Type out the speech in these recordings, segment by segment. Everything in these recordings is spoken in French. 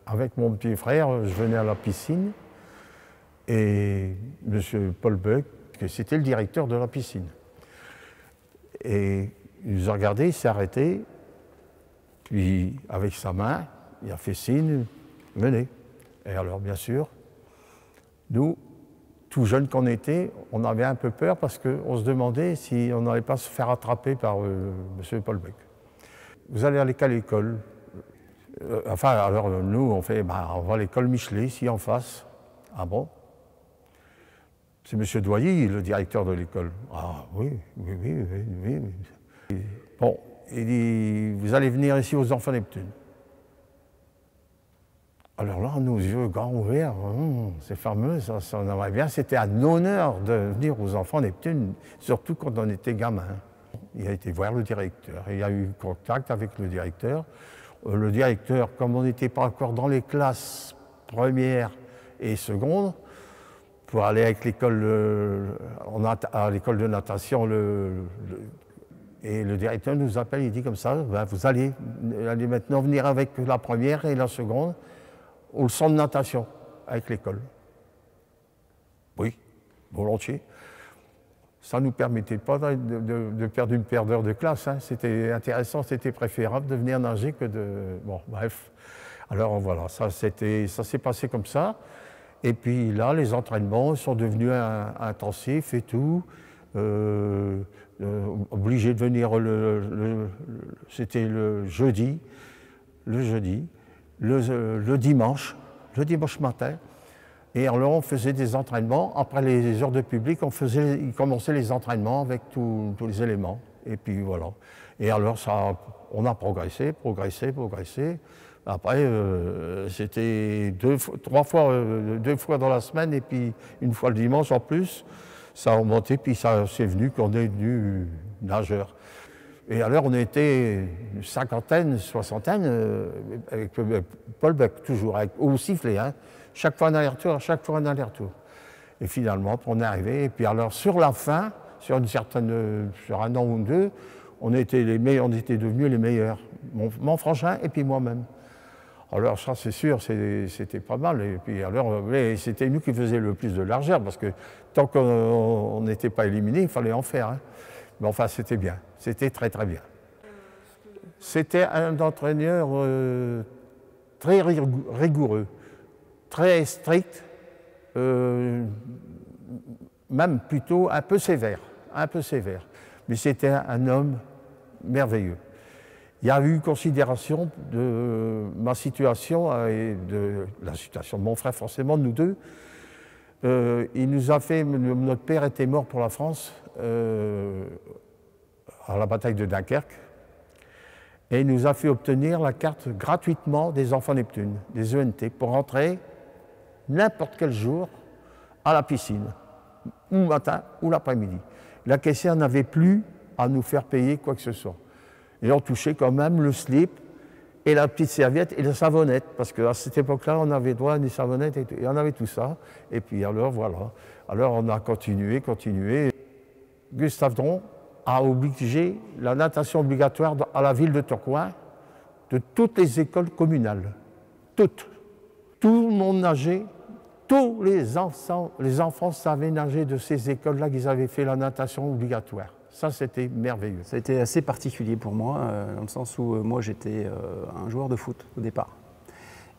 Avec mon petit frère, je venais à la piscine et M. Paul Buck, c'était le directeur de la piscine. Et il nous a regardé, il s'est arrêté, puis avec sa main, il a fait signe, venez. Et alors, bien sûr, nous, tout jeunes qu'on était, on avait un peu peur parce qu'on se demandait si on n'allait pas se faire attraper par M. Paul Buck. Vous allez aller qu'à l'école. Enfin, alors nous, on fait, on va à l'école Michelet, ici en face. Ah bon? C'est M. Doyer, le directeur de l'école. Ah oui. Bon, il dit, vous allez venir ici aux Enfants Neptune. Alors là, nos yeux grands ouverts, c'est fameux, ça on aimerait bien. C'était un honneur de venir aux Enfants Neptune, surtout quand on était gamin. Il a été voir le directeur, il a eu contact avec le directeur. Le directeur, comme on n'était pas encore dans les classes premières et secondes, pour aller avec l'école, à l'école de natation, et le directeur nous appelle, il dit comme ça, vous allez maintenant venir avec la première et la seconde au centre de natation avec l'école. Oui, volontiers. Ça ne nous permettait pas de perdre une paire d'heures de classe. Hein. C'était intéressant, c'était préférable de venir nager que de... Bon, bref. Alors voilà, ça s'est passé comme ça. Et puis là, les entraînements sont devenus intensifs et tout. Obligé de venir c'était le dimanche matin. Et alors on faisait des entraînements. Après les heures de public, il commençait les entraînements avec tous les éléments. Et puis voilà. Et alors on a progressé. Après, c'était deux fois dans la semaine et puis une fois le dimanche en plus. Ça a augmenté, puis c'est venu qu'on est devenu nageur. Et alors on était une cinquantaine, soixantaine, avec Paul Buck, toujours, au sifflet, hein. Chaque fois un aller-retour. Et finalement, on est arrivé. Et puis alors, sur la fin, sur un an ou deux, on était devenus les meilleurs. Mon frangin et puis moi-même. Alors ça, c'est sûr, c'était pas mal. Et puis alors, c'était nous qui faisions le plus de largeur, parce que tant qu'on n'était pas éliminé, il fallait en faire. Hein. Mais enfin, c'était bien. C'était très, très bien. C'était un entraîneur très rigoureux, très strict, même plutôt un peu sévère. Mais c'était un homme merveilleux. Il y a eu considération de ma situation et de la situation de mon frère, forcément, de nous deux. Il nous a fait, notre père était mort pour la France à la bataille de Dunkerque, et il nous a fait obtenir la carte gratuitement des Enfants Neptune, des ENT, pour rentrer n'importe quel jour à la piscine, ou le matin ou l'après-midi. La caissière n'avait plus à nous faire payer quoi que ce soit. Et on touchait quand même le slip et la petite serviette et la savonnette, parce qu'à cette époque-là, on avait droit à des savonnettes et on avait tout ça. Et puis alors, voilà. Alors on a continué. Gustave Dron a obligé la natation obligatoire à la ville de Tourcoing de toutes les écoles communales. Toutes. Tout le monde nageait. Tous les enfants savaient nager de ces écoles-là qu'ils avaient fait la natation obligatoire. Ça, c'était merveilleux. Ça a été assez particulier pour moi, dans le sens où moi, j'étais un joueur de foot au départ.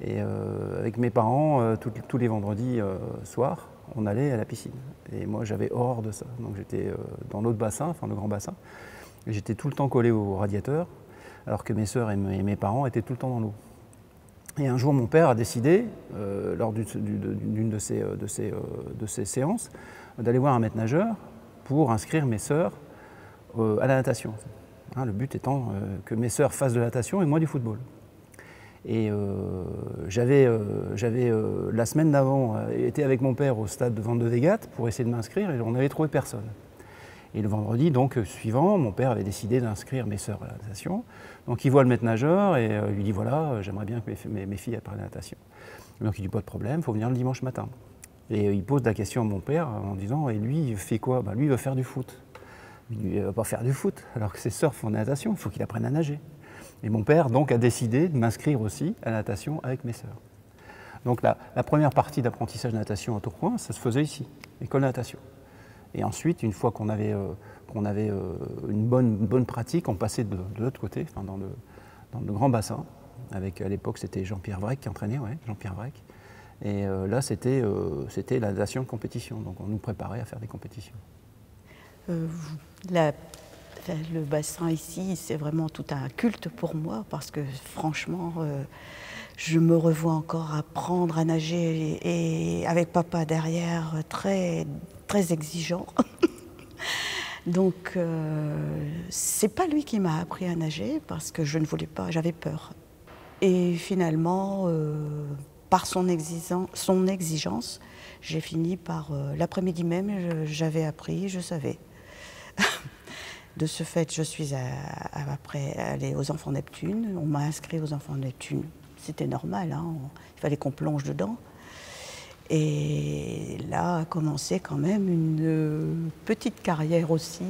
Et avec mes parents, tous les vendredis soirs, on allait à la piscine. Et moi, j'avais horreur de ça. Donc j'étais dans l'autre bassin, enfin le grand bassin. Et j'étais tout le temps collé au radiateur, alors que mes sœurs et mes parents étaient tout le temps dans l'eau. Et un jour, mon père a décidé, lors d'une de ces séances, d'aller voir un maître nageur pour inscrire mes sœurs à la natation. Hein, le but étant que mes sœurs fassent de la natation et moi du football. Et j'avais la semaine d'avant été avec mon père au stade de Vannes-de-Végat pour essayer de m'inscrire et on n'avait trouvé personne. Et le vendredi donc suivant, mon père avait décidé d'inscrire mes sœurs à la natation. Donc il voit le maître nageur et lui dit voilà, j'aimerais bien que mes filles apprennent la natation. Donc il dit pas de problème, il faut venir le dimanche matin. Et il pose la question à mon père en disant et lui il fait quoi? Lui il veut faire du foot. Il ne va pas faire du foot alors que ses sœurs font de la natation, il faut qu'il apprenne à nager. Et mon père donc a décidé de m'inscrire aussi à la natation avec mes sœurs. Donc la première partie d'apprentissage de natation à Tourcoing, ça se faisait ici, école de natation. Et ensuite, une fois qu'on avait une bonne pratique, on passait de l'autre côté, enfin dans le grand bassin. Avec, à l'époque, c'était Jean-Pierre Vrec qui entraînait, ouais, Jean-Pierre Vrec. Et là, c'était la natation de compétition. Donc on nous préparait à faire des compétitions. Le bassin ici, c'est vraiment tout un culte pour moi parce que franchement, je me revois encore apprendre à nager et avec papa derrière, très, très exigeant. Donc, c'est pas lui qui m'a appris à nager parce que je ne voulais pas, j'avais peur. Et finalement, par son exigence, j'ai fini par, l'après-midi même, j'avais appris, je savais. De ce fait, je suis après allée aux Enfants Neptune. On m'a inscrit aux Enfants Neptune. C'était normal, hein, il fallait qu'on plonge dedans. Et là a commencé quand même une petite carrière aussi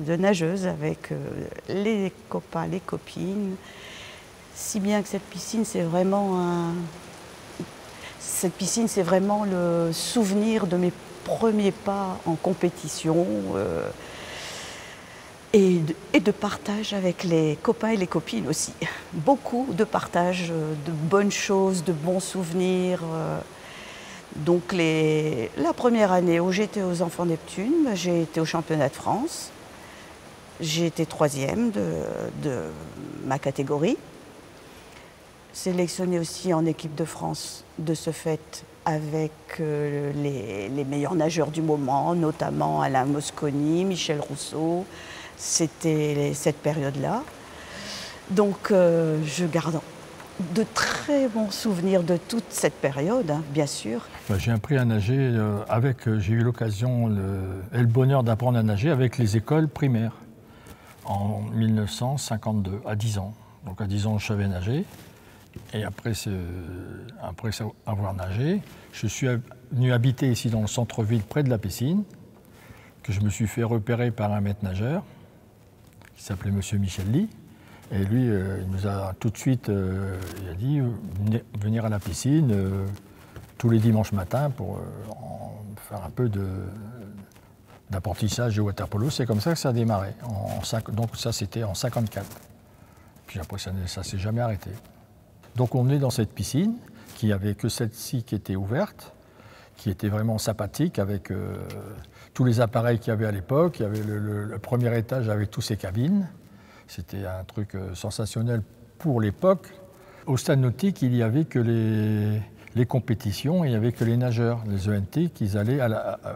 de nageuse avec les copains, les copines. Si bien que cette piscine, c'est vraiment le souvenir de mes premiers pas en compétition. Et de partage avec les copains et les copines aussi. Beaucoup de partage, de bonnes choses, de bons souvenirs. Donc la première année où j'étais aux Enfants Neptune, j'ai été au championnat de France. J'ai été 3e de ma catégorie. Sélectionnée aussi en équipe de France de ce fait avec les meilleurs nageurs du moment, notamment Alain Mosconi, Michel Rousseau. C'était cette période-là. Donc je garde de très bons souvenirs de toute cette période, hein, bien sûr. J'ai appris à nager j'ai eu l'occasion et le bonheur d'apprendre à nager avec les écoles primaires en 1952, à 10 ans. Donc à 10 ans, je savais nager. Et après avoir nagé, je suis venu habiter ici dans le centre-ville, près de la piscine, que je me suis fait repérer par un maître nageur qui s'appelait Monsieur Michel Lee. Et lui, il nous a tout de suite il a dit venir à la piscine tous les dimanches matins pour faire un peu d'apprentissage de water-polo. C'est comme ça que ça a démarré. Donc ça, c'était en 54. Puis après, ça ne s'est jamais arrêté. Donc on est dans cette piscine, qui n'avait que celle-ci qui était ouverte, qui était vraiment sympathique avec tous les appareils qu'il y avait à l'époque. Il y avait le premier étage avec toutes ses cabines. C'était un truc sensationnel pour l'époque. Au stade nautique, il n'y avait que les compétitions, il n'y avait que les nageurs, les ENT, qui allaient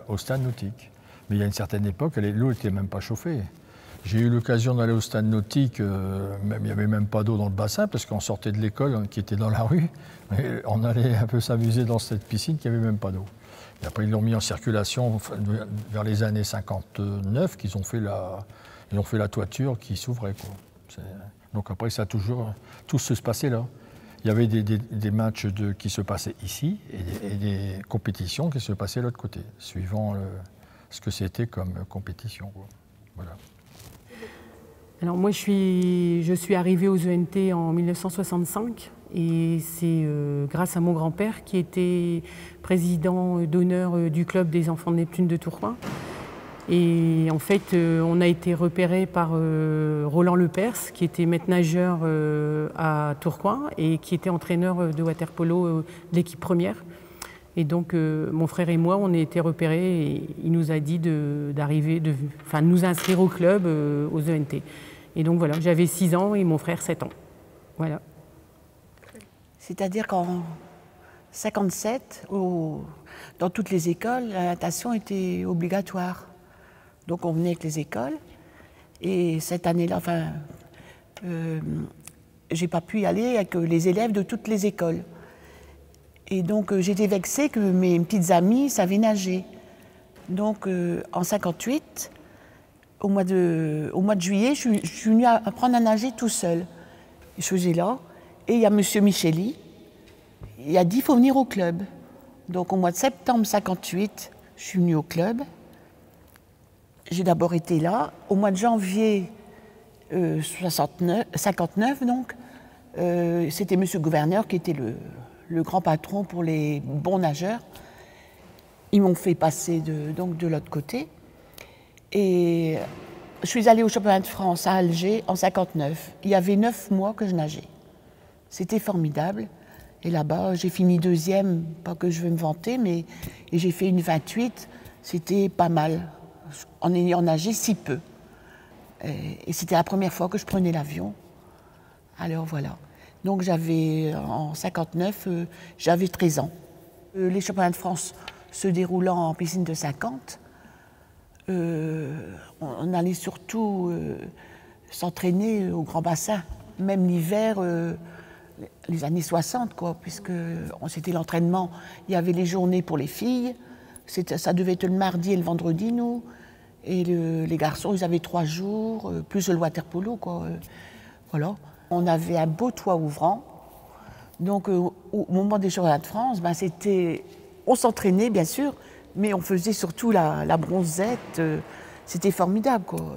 au stade nautique. Mais il y a une certaine époque, l'eau n'était même pas chauffée. J'ai eu l'occasion d'aller au stade nautique, il n'y avait même pas d'eau dans le bassin, parce qu'on sortait de l'école, qui était dans la rue, mais on allait un peu s'amuser dans cette piscine qui n'avait même pas d'eau. Et après, ils l'ont mis en circulation vers les années 59, qu'ils ont fait la toiture qui s'ouvrait. Donc après, ça a toujours, tout se passait là. Il y avait des matchs qui se passaient ici et des compétitions qui se passaient de l'autre côté, suivant ce que c'était comme compétition. Voilà. Alors moi, je suis arrivée aux ENT en 1965 et c'est grâce à mon grand-père qui était président d'honneur du club des Enfants de Neptune de Tourcoing. Et en fait, on a été repéré par Roland Lepers, qui était maître nageur à Tourcoing et qui était entraîneur de water-polo de l'équipe première. Et donc, mon frère et moi, on a été repérés et il nous a dit de nous inscrire au club, aux ENT. Et donc voilà, j'avais 6 ans et mon frère 7 ans. Voilà. C'est-à-dire qu'en 57, dans toutes les écoles, la natation était obligatoire. Donc on venait avec les écoles. Et cette année-là, j'ai pas pu y aller avec les élèves de toutes les écoles. Et donc j'étais vexée que mes petites amies savaient nager. Donc en 58, au mois de juillet, je suis venue apprendre à nager tout seul. Je faisais là, et il y a M. Micheli, il a dit qu'il faut venir au club. Donc au mois de septembre 58, je suis venue au club. J'ai d'abord été là. Au mois de janvier 59 donc. C'était monsieur le gouverneur qui était le grand patron pour les bons nageurs. Ils m'ont fait passer donc de l'autre côté. Et je suis allée au championnat de France à Alger en 59. Il y avait 9 mois que je nageais. C'était formidable. Et là-bas, j'ai fini 2e, pas que je veux me vanter, mais j'ai fait une 28. C'était pas mal, en ayant nagé si peu. Et c'était la première fois que je prenais l'avion. Alors voilà. Donc en 59, j'avais 13 ans. Les championnats de France se déroulant en piscine de 50, on allait surtout s'entraîner au grand bassin, même l'hiver, les années 60, quoi, puisque c'était l'entraînement. Il y avait les journées pour les filles, ça devait être le mardi et le vendredi, nous, et les garçons, ils avaient 3 jours, plus le water polo, quoi. Voilà. On avait un beau toit ouvrant, donc au moment des championnats de France, on s'entraînait bien sûr, mais on faisait surtout la bronzette, c'était formidable, quoi.